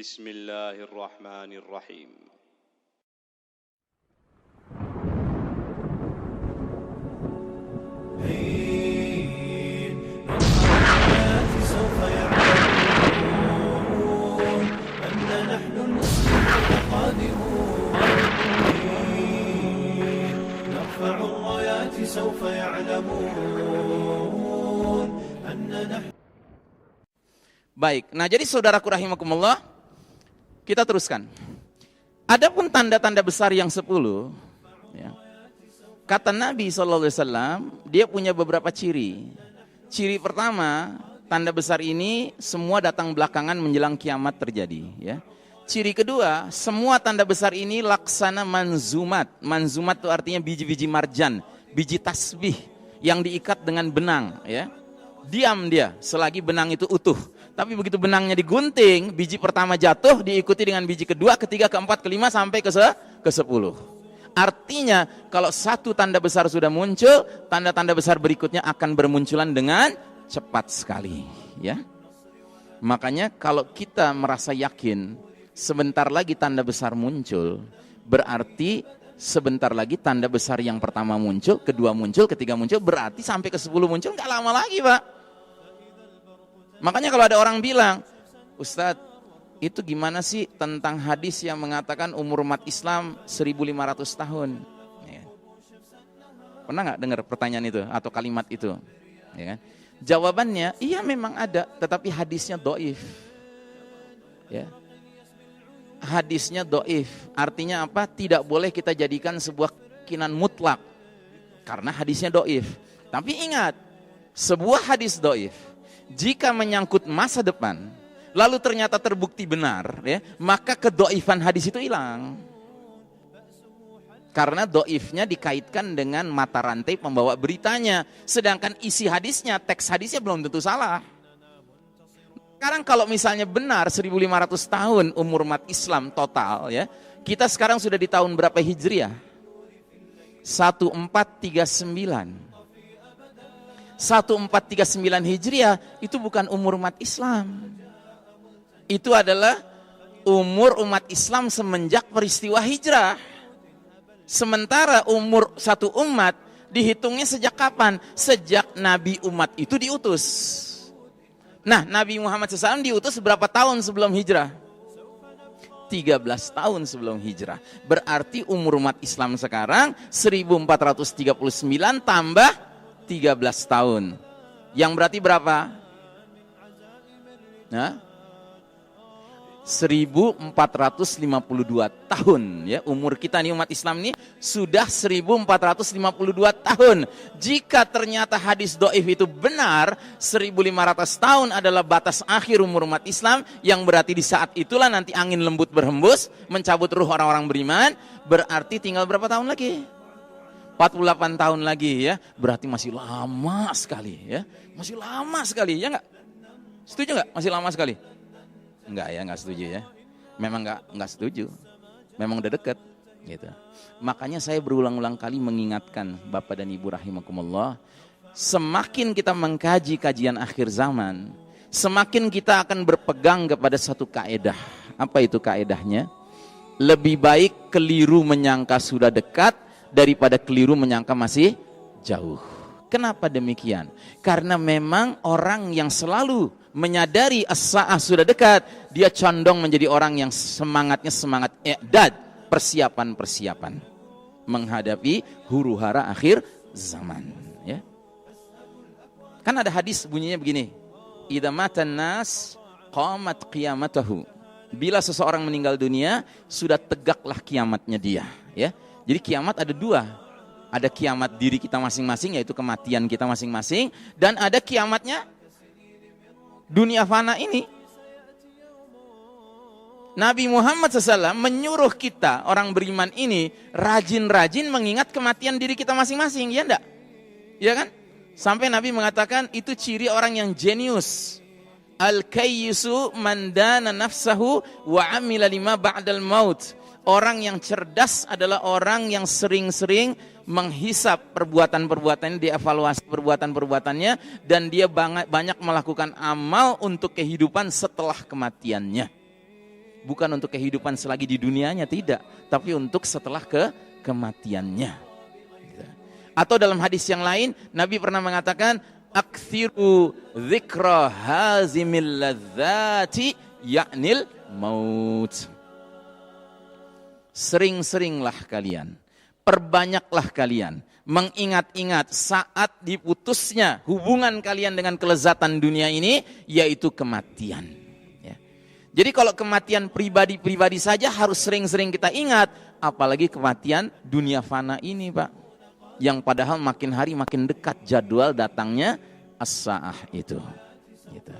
Bismillahirrahmanirrahim. سوف يعلمون أننا. Baik, nah jadi saudaraku rahimakumullah, kita teruskan. Adapun tanda-tanda besar yang 10, ya, kata Nabi SAW, dia punya beberapa ciri. Ciri pertama, tanda besar ini semua datang belakangan menjelang kiamat terjadi. Ya. Ciri kedua, semua tanda besar ini laksana manzumat. Manzumat itu artinya biji-biji marjan, biji tasbih yang diikat dengan benang. Ya. Diam dia selagi benang itu utuh. Tapi begitu benangnya digunting, biji pertama jatuh, diikuti dengan biji kedua, ketiga, keempat, kelima, sampai ke 10. Artinya kalau satu tanda besar sudah muncul, tanda-tanda besar berikutnya akan bermunculan dengan cepat sekali. Ya. Makanya kalau kita merasa yakin sebentar lagi tanda besar muncul, berarti sebentar lagi tanda besar yang pertama muncul, kedua muncul, ketiga muncul, berarti sampai ke 10 muncul nggak lama lagi, Pak. Makanya kalau ada orang bilang, Ustadz, itu gimana sih tentang hadis yang mengatakan umur umat Islam 1500 tahun? Ya. Pernah nggak dengar pertanyaan itu atau kalimat itu? Ya kan? Jawabannya, iya memang ada, tetapi hadisnya doif. Ya. Hadisnya doif, artinya apa? Tidak boleh kita jadikan sebuah keyakinan mutlak, karena hadisnya doif. Tapi ingat, sebuah hadis doif, jika menyangkut masa depan, lalu ternyata terbukti benar, ya, maka kedoifan hadis itu hilang. Karena doifnya dikaitkan dengan mata rantai pembawa beritanya, sedangkan isi hadisnya, teks hadisnya belum tentu salah. Sekarang kalau misalnya benar 1500 tahun umur umat Islam total, ya, kita sekarang sudah di tahun berapa Hijriah? 1439. 1439 Hijriah itu bukan umur umat Islam. Itu adalah umur umat Islam semenjak peristiwa hijrah. Sementara umur satu umat dihitungnya sejak kapan? Sejak Nabi umat itu diutus. Nah, Nabi Muhammad SAW diutus berapa tahun sebelum hijrah? 13 tahun sebelum hijrah. Berarti umur umat Islam sekarang 1439 tambah 13 tahun. Yang berarti berapa? Nah, 1452 tahun, ya, umur kita nih umat Islam ini sudah 1452 tahun. Jika ternyata hadis doif itu benar, 1500 tahun adalah batas akhir umur umat Islam, yang berarti di saat itulah nanti angin lembut berhembus mencabut ruh orang-orang beriman. Berarti tinggal berapa tahun lagi? 48 tahun lagi, ya. Berarti masih lama sekali, ya. Masih lama sekali, ya enggak? Setuju enggak? Masih lama sekali? Enggak ya, enggak setuju ya. Memang enggak setuju. Memang udah deket gitu. Makanya saya berulang-ulang kali mengingatkan Bapak dan Ibu rahimakumullah, semakin kita mengkaji kajian akhir zaman, semakin kita akan berpegang kepada satu kaedah. Apa itu kaedahnya? Lebih baik keliru menyangka sudah dekat daripada keliru menyangka masih jauh. Kenapa demikian? Karena memang orang yang selalu menyadari as-sa'ah sudah dekat, dia condong menjadi orang yang semangatnya semangat i'dad, persiapan-persiapan menghadapi huru-hara akhir zaman, ya. Kan ada hadis bunyinya begini, idza matan nas qamat qiyamatahu. Bila seseorang meninggal dunia, sudah tegaklah kiamatnya dia, ya. Jadi kiamat ada dua. Ada kiamat diri kita masing-masing, yaitu kematian kita masing-masing, dan ada kiamatnya dunia fana ini. Nabi Muhammad SAW menyuruh kita orang beriman ini rajin-rajin mengingat kematian diri kita masing-masing, ya enggak? Ya kan? Sampai Nabi mengatakan itu ciri orang yang jenius. Al-kayyisu man dana nafsahu wa amila lima ba'dal maut. Orang yang cerdas adalah orang yang sering-sering menghisap perbuatan-perbuatannya, dievaluasi perbuatan-perbuatannya, dan dia banyak melakukan amal untuk kehidupan setelah kematiannya. bukan untuk kehidupan selagi di dunianya, tidak, tapi untuk setelah kematiannya. Atau dalam hadis yang lain Nabi pernah mengatakan, aktsiru dzikra hazimil ladzati ya'nil maut. Sering-seringlah kalian, perbanyaklah kalian mengingat-ingat saat diputusnya hubungan kalian dengan kelezatan dunia ini, yaitu kematian. Ya. Jadi kalau kematian pribadi-pribadi saja harus sering-sering kita ingat, apalagi kematian dunia fana ini, Pak. Yang padahal makin hari makin dekat jadwal datangnya as-sa'ah itu. Gitu.